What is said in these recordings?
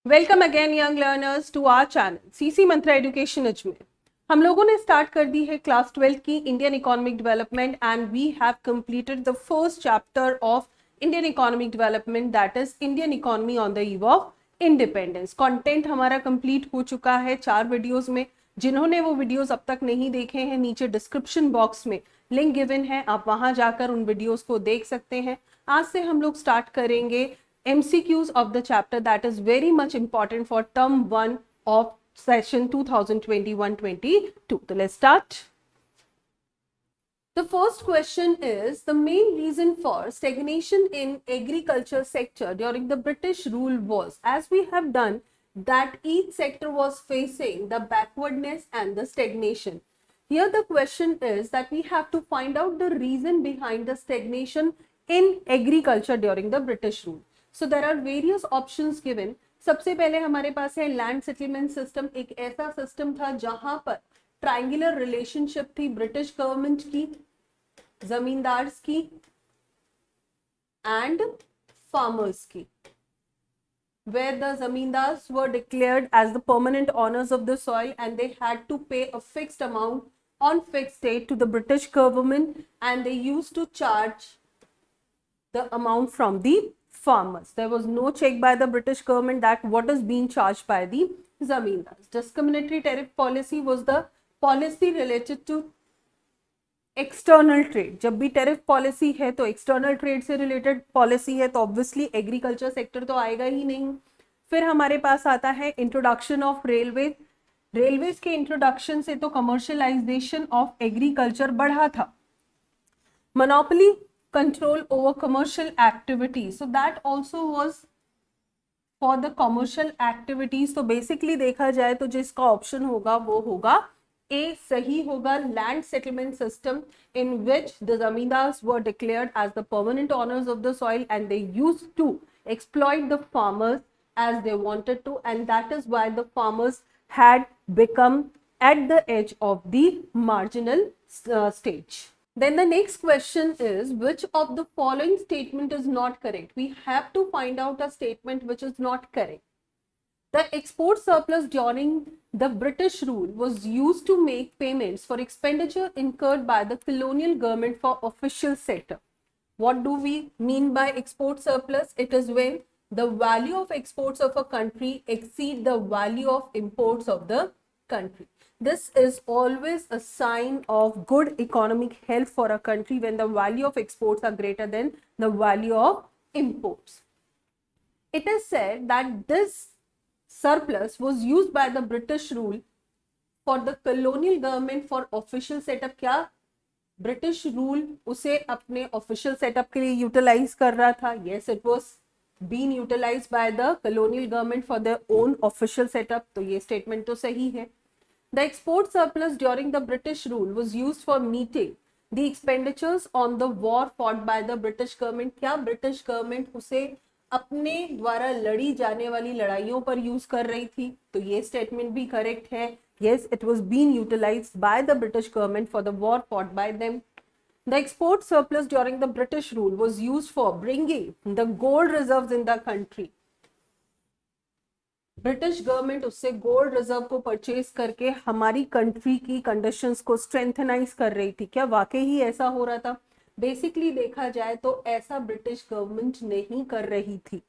Welcome again young learners to our channel CC Mantra education Ajmer. हम लोगों ने स्टार्ट कर दी है क्लास 12 की Indian economic development and we have completed the first chapter of Indian economic development that is Indian economy on the eve of independence. Content हमारा complete हो चुका है 4 वीडियोस में। जिन्होंने वो वीडियोस अब तक नहीं देखे हैं, नीचे डिस्क्रिप्शन बॉक्स में लिंक गिवन है, आप वहां जाकर उन वीडियोस को देख सकते हैं। आज से हम लोग स्टार्ट करेंगे MCQs of the chapter that is very much important for term 1 of session 2021-22. So let's start. The first question is the main reason for stagnation in agriculture sector during the British rule was, as we have done, that each sector was facing the backwardness and the stagnation. Here the question is that we have to find out the reason behind the stagnation in agriculture during the British rule. So there are various options given. सबसे पहले हमारे पास है land settlement system. एक ऐसा system था जहां पर triangular relationship थी ब्रिटिश गवर्नमेंट की, जमींदार्स की एंड फार्मर्स की, where the zamindars were declared as the permanent owners of the soil and they had to pay a fixed amount on fixed date to the British government and they used to charge the amount from the farmers. There was no check by the British government that what is being charged by the zamindars. Discriminatory tariff policy was the policy related to external trade. जब भी tariff policy है तो external trade से related policy है, तो obviously agriculture sector तो आएगा ही नहीं। फिर हमारे पास आता है इंट्रोडक्शन ऑफ रेलवे। रेलवेज के इंट्रोडक्शन से तो कमर्शियलाइजेशन ऑफ एग्रीकल्चर बढ़ा था। Monopoly control over commercial activities, so that also was for the commercial activities. तो basically देखा जाए तो जिसका ऑप्शन होगा वो होगा ए सही होगा, land settlement system in which the zamindars were declared as the permanent owners of the soil and they used to exploit the farmers as they wanted to, and that is why the farmers had become at the edge of the marginal stage. Then the next question is, which of the following statement is not correct? We have to find out a statement which is not correct. The export surplus during the British rule was used to make payments for expenditure incurred by the colonial government for official sector. What do we mean by export surplus? It is when the value of exports of a country exceed the value of imports of the country. This is always a sign of good economic health for a country when the value of exports are greater than the value of imports. It is said that this surplus was used by the British rule for the colonial government for official setup. क्या British rule उसे अपने official setup के लिए utilize कर रहा था? Yes, it was being utilized by the colonial government for their own official setup. तो ये statement तो सही है। The export surplus during the British rule was used for meeting the expenditures on the war fought by the British government. क्या British government उसे अपने द्वारा लड़ी जाने वाली लड़ाइयों पर यूज कर रही थी? तो ये स्टेटमेंट भी करेक्ट है। Yes, it was being utilized by the British government for the war fought by them. The export surplus during the British rule was used for bringing the gold reserves in the country. British government उससे gold reserve को purchase करके हमारी country की conditions को स्ट्रेंथनाइज कर रही थी। क्या वाकई ही ऐसा हो रहा था? बेसिकली देखा जाए तो ऐसा ब्रिटिश गवर्नमेंट नहीं कर रही थी।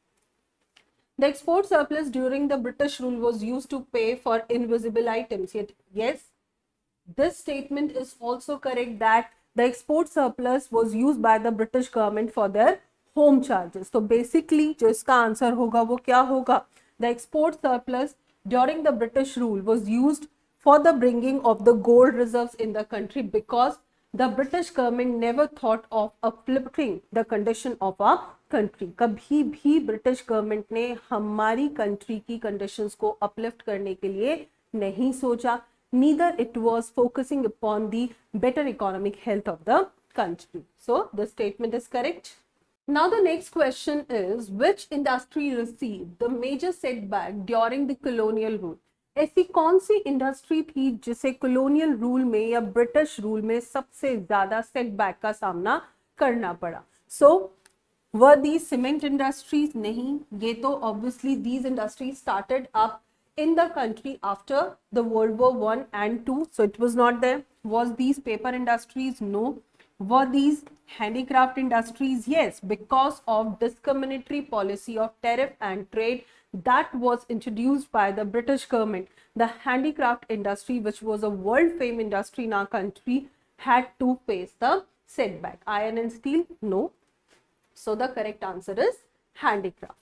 The export surplus during the British rule was used to pay for invisible items. Yet, yes, this statement is also correct that the export surplus was used by the British government for their home charges. तो basically जो इसका answer होगा वो क्या होगा? The export surplus during the British rule was used for the bringing of the gold reserves in the country because the British government never thought of uplifting the condition of our country. कभी भी British government ने हमारी country की conditions को uplift करने के लिए नहीं सोचा. Neither it was focusing upon the better economic health of the country. So the statement is correct. Now the next question is, which industry received the major setback during the colonial rule? ऐसी कौन सी industry थी जिसे colonial rule में या British rule में सबसे ज्यादा setback का सामना करना पड़ा? So वर दी सीमेंट इंडस्ट्रीज? नहीं, ये तो obviously these industries started up in the country after the World War I and II, so it was not there. Was these paper industries? No. Were these handicraft industries? Yes, because of discriminatory policy of tariff and trade that was introduced by the British government. The handicraft industry, which was a world famed industry in our country, had to face the setback. Iron and steel? No. So the correct answer is handicraft.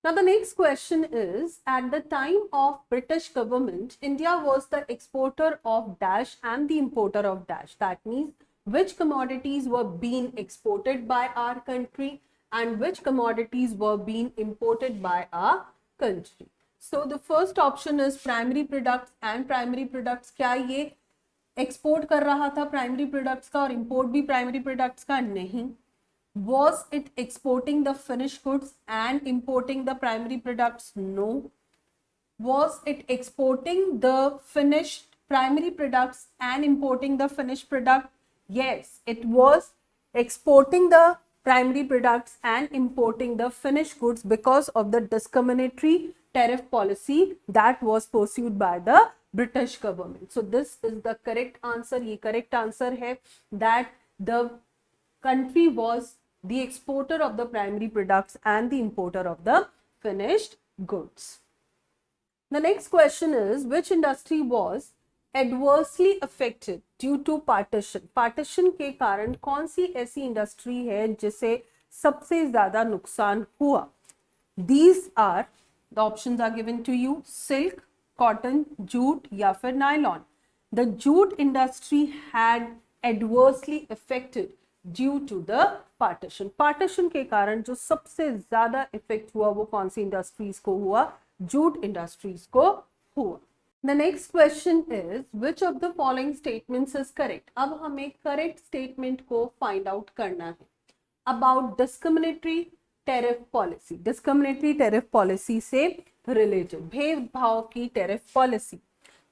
Now the next question is, at the time of British government, India was the exporter of dash and the importer of dash. That means which commodities were being exported by our country and which commodities were being imported by our country. So the first option is primary products, and primary products क्या ये export कर रहा था primary products का और import भी primary products का? नहीं. Was it exporting the finished goods and importing the primary products? No. Was it exporting the finished primary products and importing the finished product? Yes, it was exporting the primary products and importing the finished goods because of the discriminatory tariff policy that was pursued by the British government. So this is the correct answer. ये correct answer है that the country was the exporter of the primary products and the importer of the finished goods. The next question is, which industry was adversely affected due to partition? Partition के कारण कौन सी ऐसी industry है जिसे सबसे ज्यादा नुकसान हुआ? These are the options are given to you: silk, cotton, jute या फिर nylon. The jute industry had adversely affected due to the partition. Partition के कारण जो सबसे ज्यादा इफेक्ट हुआ वो कौन सी इंडस्ट्रीज को हुआ? जूट इंडस्ट्रीज को हुआ. The next question is, which of the following statements is correct? अब हमें करेक्ट स्टेटमेंट को फाइंड आउट करना है about discriminatory tariff policy. Discriminatory tariff policy से रिलेटेड, भेदभाव की tariff policy.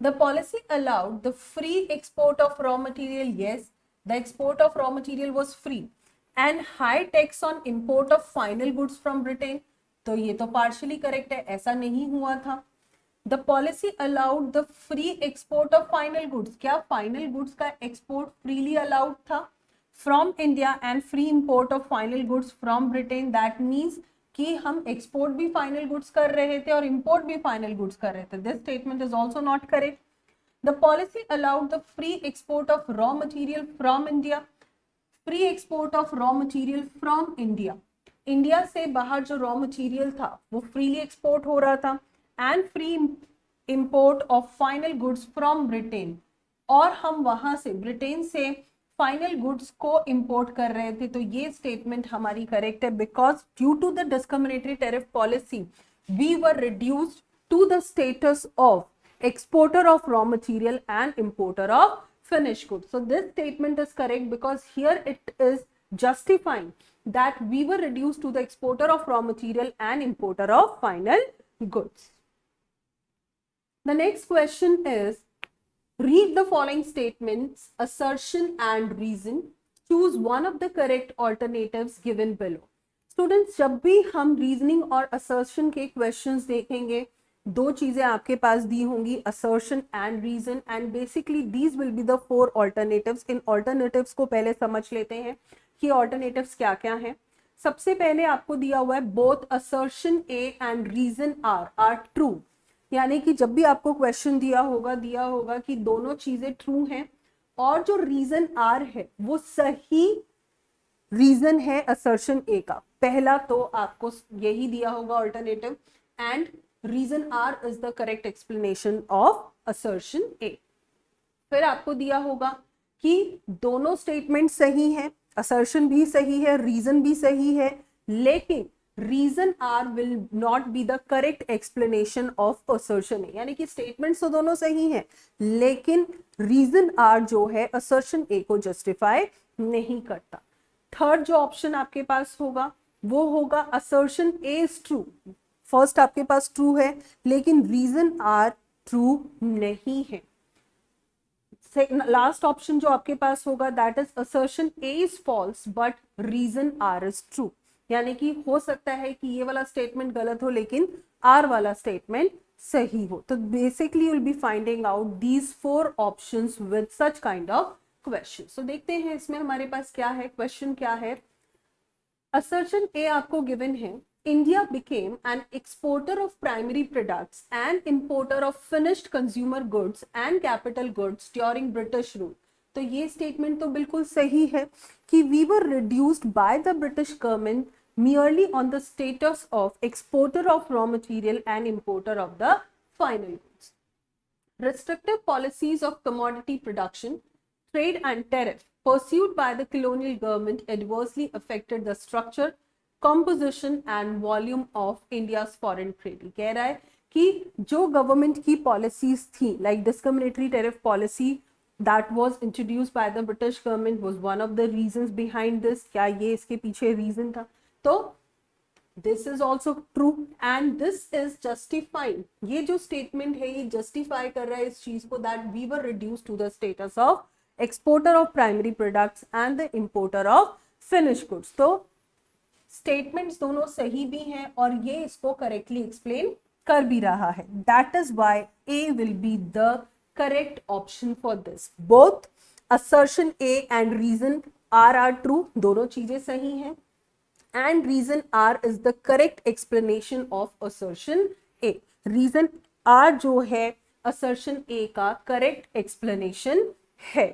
The policy allowed the free export of raw material. Yes, the export of raw material was free and high tax on import of final goods from Britain. तो ये तो partially correct है, ऐसा नहीं हुआ था. The policy allowed the free export of final goods. क्या final goods का export freely allowed था from India and free import of final goods from Britain? That means कि हम export भी final goods कर रहे थे और import भी final goods कर रहे थे. This statement is also not correct. The policy allowed the free export of raw material from India. Free export of raw material from India. India से बाहर जो raw material था वो freely export हो रहा था. And free import of final goods from Britain. और हम वहां से ब्रिटेन से final goods को import कर रहे थे. तो ये statement हमारी correct है because due to the discriminatory tariff policy we were reduced to the status of exporter of raw material and importer of finished goods. So this statement is correct because here it is justifying that we were reduced to the exporter of raw material and importer of final goods. The next question is, read the following statements, assertion and reason. Choose one of the correct alternatives given below. Students, जब भी हम reasoning और assertion के questions देखेंगे, दो चीजें आपके पास दी होंगी, assertion and reason, and basically these will be the four alternatives. In alternatives को पहले समझ लेते हैं कि alternatives क्या क्या हैं. सबसे पहले आपको दिया हुआ है both assertion A and reason are true. यानी कि जब भी आपको क्वेश्चन दिया होगा कि दोनों चीजें ट्रू हैं और जो रीजन आर है वो सही रीजन है असर्शन ए का. पहला तो आपको यही दिया होगा alternative, and reason R is the correct explanation of assertion A. फिर आपको दिया होगा कि दोनों स्टेटमेंट सही हैं, असर्शन भी सही है, रीजन भी सही है, लेकिन reason R will not be the correct explanation of assertion A. यानी कि स्टेटमेंट्स तो दोनों सही हैं लेकिन रीजन आर जो है असर्शन ए को जस्टिफाई नहीं करता. थर्ड जो ऑप्शन आपके पास होगा वो होगा assertion A is true. First आपके पास ट्रू है लेकिन रीजन आर ट्रू नहीं है. लास्ट ऑप्शन जो आपके पास होगा that is assertion A is false but reason R is true. यानी कि हो सकता है कि ये वाला स्टेटमेंट गलत हो लेकिन आर वाला स्टेटमेंट सही हो। तो basically you will be finding out these 4 options with such kind of question. So देखते हैं इसमें हमारे पास क्या है, क्वेश्चन क्या है। असर्शन ए आपको गिवन है, India became an exporter of primary products and importer of finished consumer goods and capital goods during British rule। तो ये स्टेटमेंट तो बिल्कुल सही है कि we were reduced by the British government merely on the status of exporter of raw material and importer of the final goods। Restrictive policies of commodity production, trade and tariff pursued by the colonial government adversely affected the structure, composition and volume of India's foreign trade। कह रहा है कि जो government की policies थी like discriminatory tariff policy that was introduced by the British government was one of the reasons behind this। क्या ये इसके पीछे रीजन था? तो this is also true and this is justifying. ये जो स्टेटमेंट है ये जस्टिफाई कर रहा है इस चीज को that we were reduce to the status of exporter of primary products and the importer of finish goods. तो स्टेटमेंट्स दोनों सही भी हैं और ये इसको करेक्टली एक्सप्लेन कर भी रहा है। That is why A will be the correct option for this. Both assertion A and reason are true, दोनों चीजें सही हैं and reason R is the correct explanation of assertion A। reason R जो है assertion A का correct explanation है।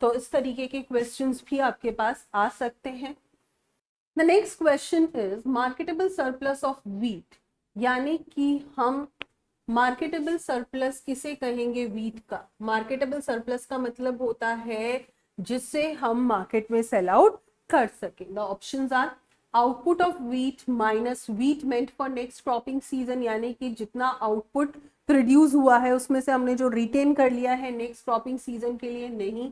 तो इस तरीके के questions भी आपके पास आ सकते हैं। The next question is marketable surplus of wheat, यानी कि हम मार्केटेबल सरप्लस किसे कहेंगे? वीट का। मार्केटेबल सरप्लस का मतलब होता है जिससे हम मार्केट में सेल आउट कर सकें। The options are output of wheat minus wheat meant for next cropping season, यानी कि जितना आउटपुट प्रोड्यूस हुआ है उसमें से हमने जो रिटेन कर लिया है नेक्स्ट क्रॉपिंग सीजन के लिए, नहीं,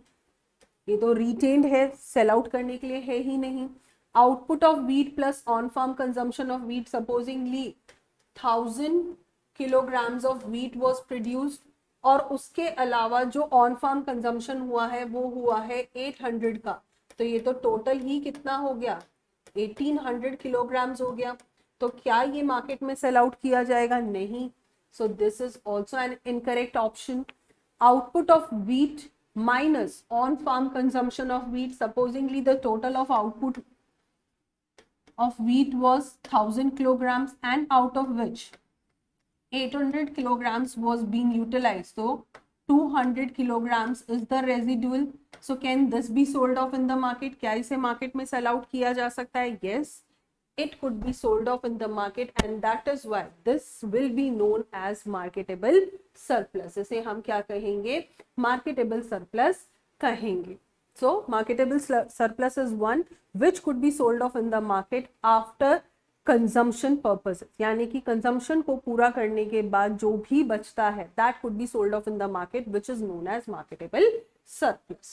ये तो रिटेन्ड है, सेल आउट करने के लिए है ही नहीं। Output of wheat plus on farm consumption of wheat, supposingly 1000 kilograms of wheat was produced और उसके अलावा जो ऑन फार्म कंजम्पशन हुआ है वो हुआ है 800 का, तो ये तो टोटल ही कितना हो गया? 1800 किलोग्राम्स हो गया। तो क्या ये मार्केट में सेल आउट किया जाएगा? नहीं। So this is also an incorrect option. Output of wheat minus on farm consumption of wheat, supposingly the total of output of wheat was 1000 kilograms and out of which 800 kilograms was being utilized, so 200 kilograms is the residual। so can this be sold off in the market? क्या इसे market में sell out किया जा सकता है? yes, it could be sold off in the market and that is why this will be known as marketable surplus। इसे हम क्या कहेंगे? marketable surplus कहेंगे। So marketable surplus is one which could be sold off in the market after consumption purposes, यानी कि consumption को पूरा करने के बाद जो भी बचता है that could be sold off in the market which is known as marketable surplus।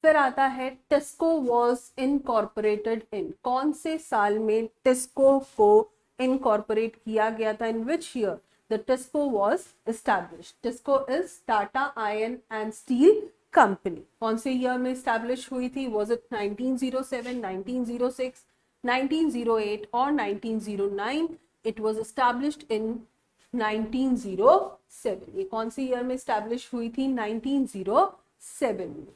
फिर आता है टिस्को was incorporated in, कौन से साल में टिस्को को incorporate किया गया था? in which year the TISCO was established? TISCO is Tata Iron and Steel company. कौन से ईयर में स्टैब्लिश हुई थी? वाज इट 1907, 1906, 1908 और 1909? It was established in 1907। ये कौन से ईयर में स्टैब्लिश हुई थी? 1907 में।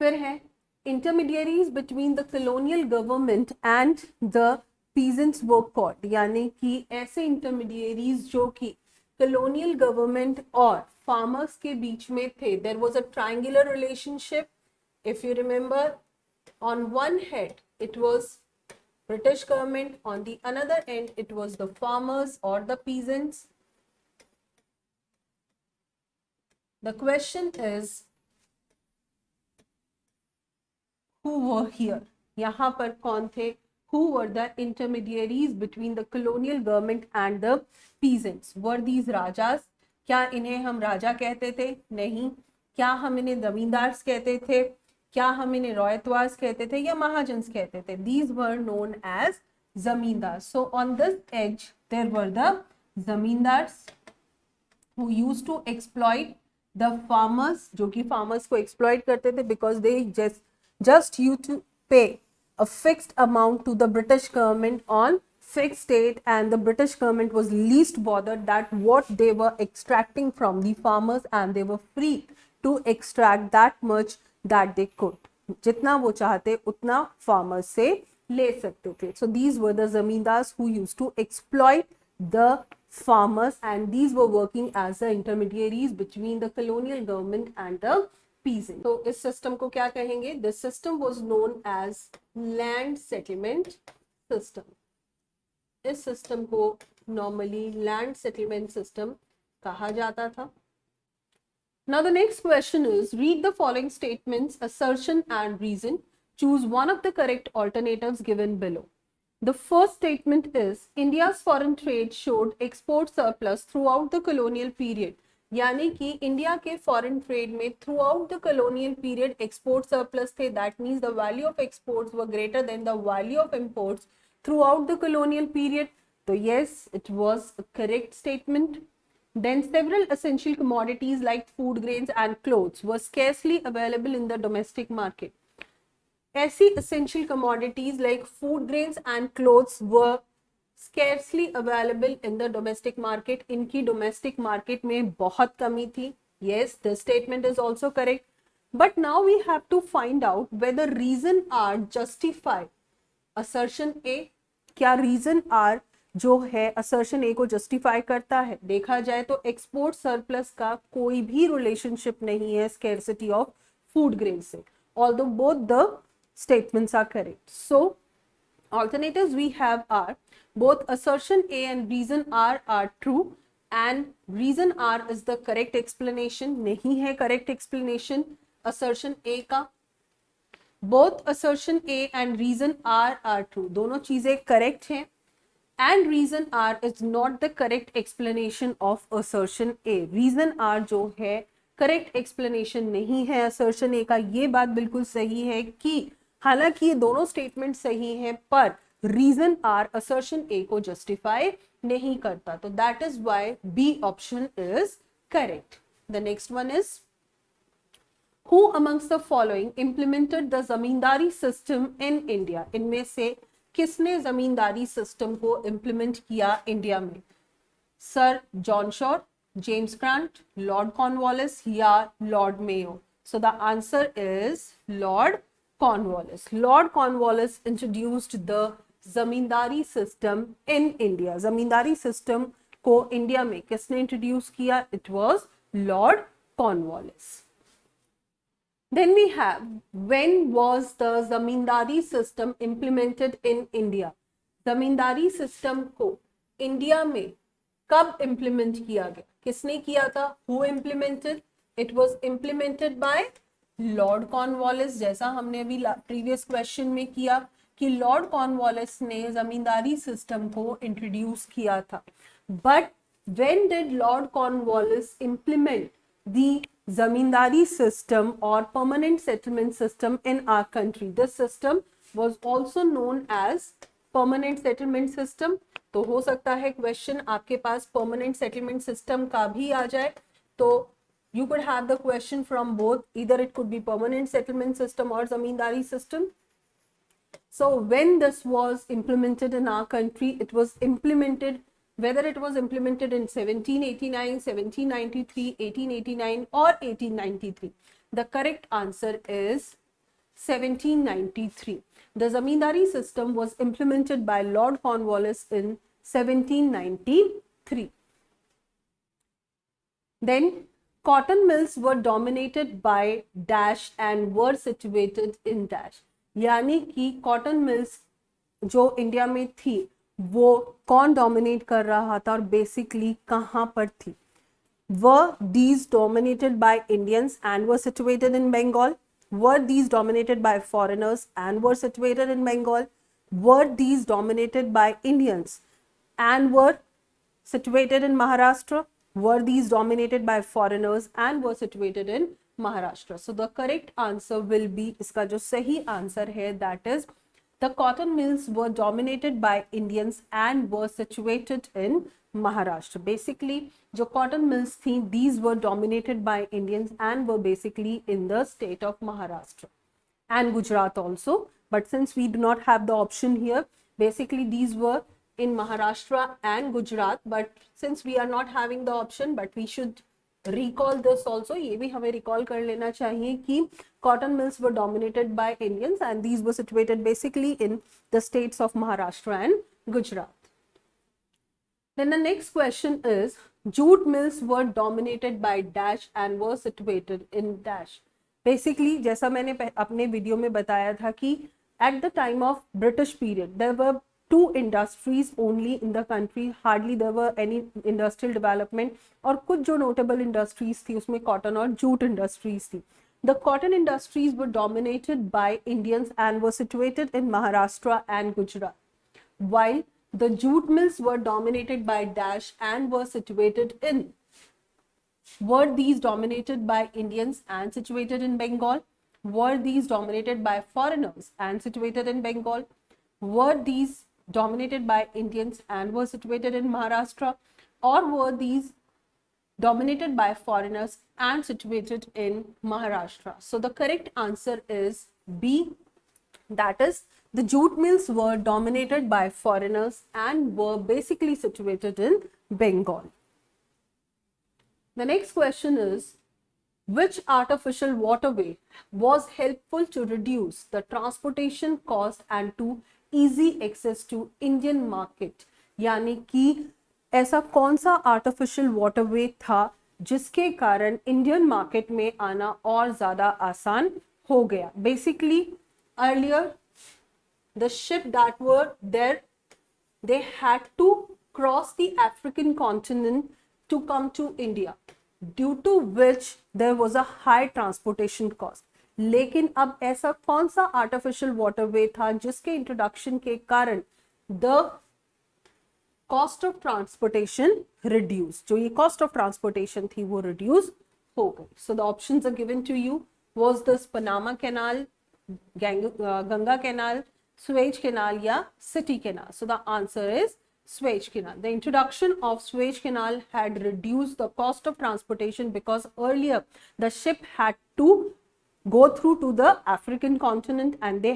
फिर है intermediaries between the colonial government and the peasants were called, यानी कि ऐसे इंटरमीडिएरीज जो कि कॉलोनियल गवर्नमेंट और फार्मर्स के बीच में थे। There was a triangular relationship, if you remember, on one head it was British government, on the another end it was the farmers और the peasants. The question is who were here, यहाँ पर कौन थे? Who were the intermediaries between the colonial government and the peasants? Were these rajas? क्या इन्हें हम राजा कहते थे? नहीं। क्या हम इन्हें जमींदार कहते थे? क्या हम इन्हें रॉयतवास कहते थे या महाजन्स कहते थे? These were known as zamindars। So on this edge there were the zamindars who used to exploit the farmers, जो कि farmers को exploit करते थे because they just pay a fixed amount to the British government on fixed date, and the British government was least bothered that what they were extracting from the farmers, and they were free to extract that much that they could. जितना वो चाहते उतना farmers से ले सकते थे. So these were the zamindars who used to exploit the farmers, and these were working as the intermediaries between the colonial government and the peasants. तो इस system को क्या कहेंगे? This system was known as land settlement system. इस system को normally land settlement system कहा जाता था. Now the next question is, read the following statements, assertion and reason. Choose one of the correct alternatives given below. The first statement is, India's foreign trade showed export surplus throughout the colonial period. यानी कि India के foreign trade में throughout the colonial period export surplus थे. That means the value of exports were greater than the value of imports throughout the colonial period. तो yes, it was a correct statement. Then several essential commodities like food grains and clothes were scarcely available in the domestic market. ऐसी essential commodities like food grains and clothes were scarcely available in the domestic market. इनकी domestic market में बहुत कमी थी. Yes, the statement is also correct. But now we have to find out whether reason R justify assertion A. क्या reason R जो है assertion A को justify करता है? देखा जाए तो export surplus का कोई भी relationship नहीं है scarcity of food grains से. Although both the statements are correct. So alternatives we have are both assertion A and reason R are true, and reason R is the correct explanation. नहीं है correct explanation assertion A का. Both assertion A and reason R are true. दोनों चीजें correct हैं. And reason R is not the correct explanation of assertion A. Reason R जो है correct explanation नहीं है assertion A का. ये बात बिल्कुल सही है कि हालांकि ये दोनों स्टेटमेंट सही हैं, पर रीजन आर असर्शन ए को जस्टिफाई नहीं करता. तो that is why B option is correct. The next one is, who amongst the following implemented the zamindari system in India. इनमें से किसने जमींदारी सिस्टम को इम्प्लीमेंट किया इंडिया में? Sir John Shore, James Grant, Lord Cornwallis या Lord Mayo? So the answer is Lord Cornwallis. Lord Cornwallis introduced the zamindari system in India. Zamindari system को India में किसने इंट्रोड्यूस किया? It was Lord Cornwallis. Then we have, when was the zamindari system implemented in India? Zamindari system को India में कब implement किया गया? किसने किया था? Who implemented? It was implemented by Lord Cornwallis. जैसा हमने अभी प्रीवियस क्वेश्चन में किया कि लॉर्ड कॉर्नवालिस ने जमींदारी सिस्टम को इंट्रोड्यूस किया था. But when did Lord Cornwallis implement the zamindari system और permanent settlement system in our country? This system was also known as permanent settlement system. तो हो सकता है क्वेश्चन आपके पास परमानेंट सेटलमेंट सिस्टम का भी आ जाए. तो you could have the question from both. Either it could be permanent settlement system or zamindari system. So when this was implemented in our country, it was implemented, whether it was implemented in 1789, 1793, 1889 or 1893. The correct answer is 1793. The zamindari system was implemented by Lord Cornwallis in 1793. Then cotton mills were dominated by dash and were situated in dash. यानी कि cotton mills जो India में थी वो कौन dominate कर रहा था और बेसिकली कहाँ पर थी? Were these dominated by Indians and were situated in Bengal? Were these dominated by foreigners and were situated in Bengal? Were these dominated by Indians and were situated in Maharashtra? Were these dominated by foreigners and were situated in Maharashtra? So the correct answer will be, इसका जो सही answer है, that is the cotton mills were dominated by Indians and were situated in Maharashtra. Basically जो cotton mills थी, these were dominated by Indians and were basically in the state of Maharashtra and Gujarat also. but since we do not have the option here, basically these were in Maharashtra and Gujarat, but since we are not having the option, but we should recall this also, ये भी हमें recall कर लेना चाहिए कि cotton mills were dominated by Indians and these were situated basically in the states of Maharashtra and Gujarat. Then the next question is, jute mills were dominated by dash and were situated in dash. Basically, जैसा मैंने अपने video में बताया था कि at the time of British period, there were two industries only in the country, hardly there were any industrial development, और कुछ जो notable industries थी उसमें cotton और jute industries थी. The cotton industries were dominated by Indians and were situated in Maharashtra and Gujarat, while the jute mills were dominated by dash and were situated in. Were these dominated by Indians and situated in Bengal? Were these dominated by foreigners and situated in Bengal? Were these dominated by Indians and were situated in Maharashtra? Or were these dominated by foreigners and situated in Maharashtra? So the correct answer is B, that is the jute mills were dominated by foreigners and were basically situated in Bengal. The next question is, which artificial waterway was helpful to reduce the transportation cost and to easy access to Indian market? यानी कि ऐसा कौन सा artificial waterway था जिसके कारण Indian market में आना और ज्यादा आसान हो गया. Basically, earlier the ship that were there, they had to cross the African continent to come to India, due to which there was a high transportation cost. लेकिन अब ऐसा कौन सा आर्टिफिशियल वाटरवे था जिसके इंट्रोडक्शन के कारण the cost of transportation reduce, जो ये कॉस्ट ऑफ ट्रांसपोर्टेशन थी वो रिड्यूस हो गई. So the options are given to you. Was this Panama canal, Ganga canal, Suez Canal या City Canal? So the answer is Suez Canal. The introduction of Suez Canal had reduced the cost of transportation because earlier the ship had to go through to the African continent and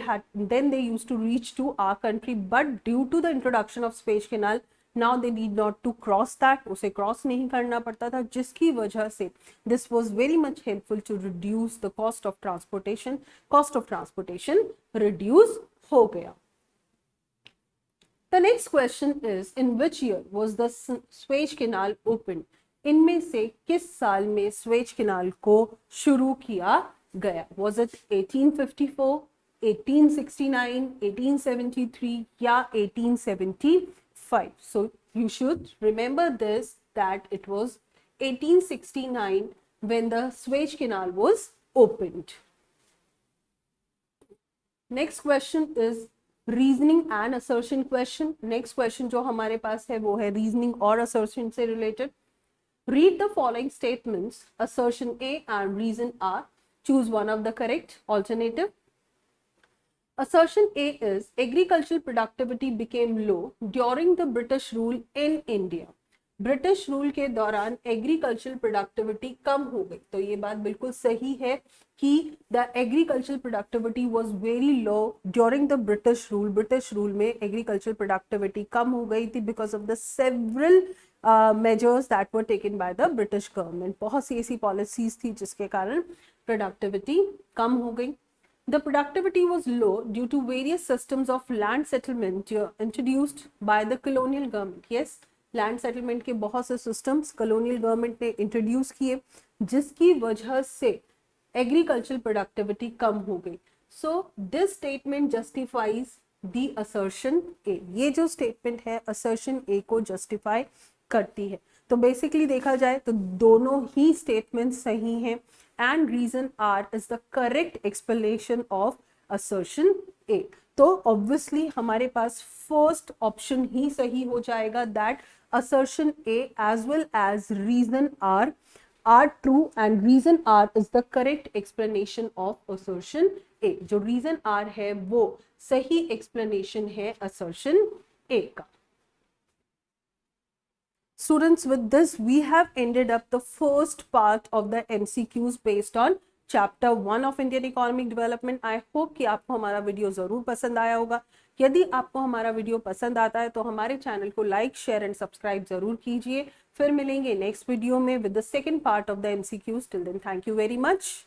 then they used to reach to our country, but due to the introduction of Suez Canal now they need not to cross that, उसे cross नहीं करना पड़ता था, जिसकी वजह से this was very much helpful to reduce the cost of transportation. Cost of transportation reduce हो गया. The next question is, in which year was the Suez Canal opened? इनमें से किस साल में Suez Canal को शुरू किया गया? Was it 1854, 1869, 1873 या 1875? So you should remember this, that it was 1869 when the Suez Canal was opened. Next question is reasoning and assertion question. Next question जो हमारे पास है वो है रीजनिंग और असर्शन से related. Read the following statements. Assertion A and reason R. Choose one of the correct alternative. Assertion A is agricultural productivity became low during the British rule in India. British rule के दौरान agricultural productivity कम हो गई. तो ये बात बिल्कुल सही है कि the agricultural productivity was very low during the British rule. British rule में एग्रीकल्चरल प्रोडक्टिविटी कम हो गई थी because of the several measures that were taken by the British government. बहुत सी ऐसी पॉलिसीज थी जिसके कारण प्रोडक्टिविटी कम हो गई. The productivity was low due to various systems of land settlement introduced by the colonial government. Yes, land settlement के बहुत से सिस्टम्स कॉलोनियल गवर्नमेंट ने इंट्रोड्यूस किए जिसकी वजह से एग्रीकल्चरल प्रोडक्टिविटी कम हो गई. So this statement justifies the assertion A. ये जो स्टेटमेंट है असर्शन ए को जस्टिफाई करती है. तो बेसिकली देखा जाए तो दोनों ही स्टेटमेंट सही हैं and reason R is the correct explanation of assertion A. तो ऑब्वियसली हमारे पास फर्स्ट ऑप्शन ही सही हो जाएगा, that assertion A as well as reason R are true and reason R is the correct explanation of assertion A. जो reason R है वो सही explanation है assertion A का. Students, with this we have ended up the first part of the MCQs based on chapter 1 of Indian economic development. I hope कि आपको हमारा video ज़रूर पसंद आया होगा। यदि आपको हमारा वीडियो पसंद आता है तो हमारे चैनल को लाइक, शेयर एंड सब्सक्राइब जरूर कीजिए। फिर मिलेंगे नेक्स्ट वीडियो में with the second part of the MCQs। Till then, thank you very much.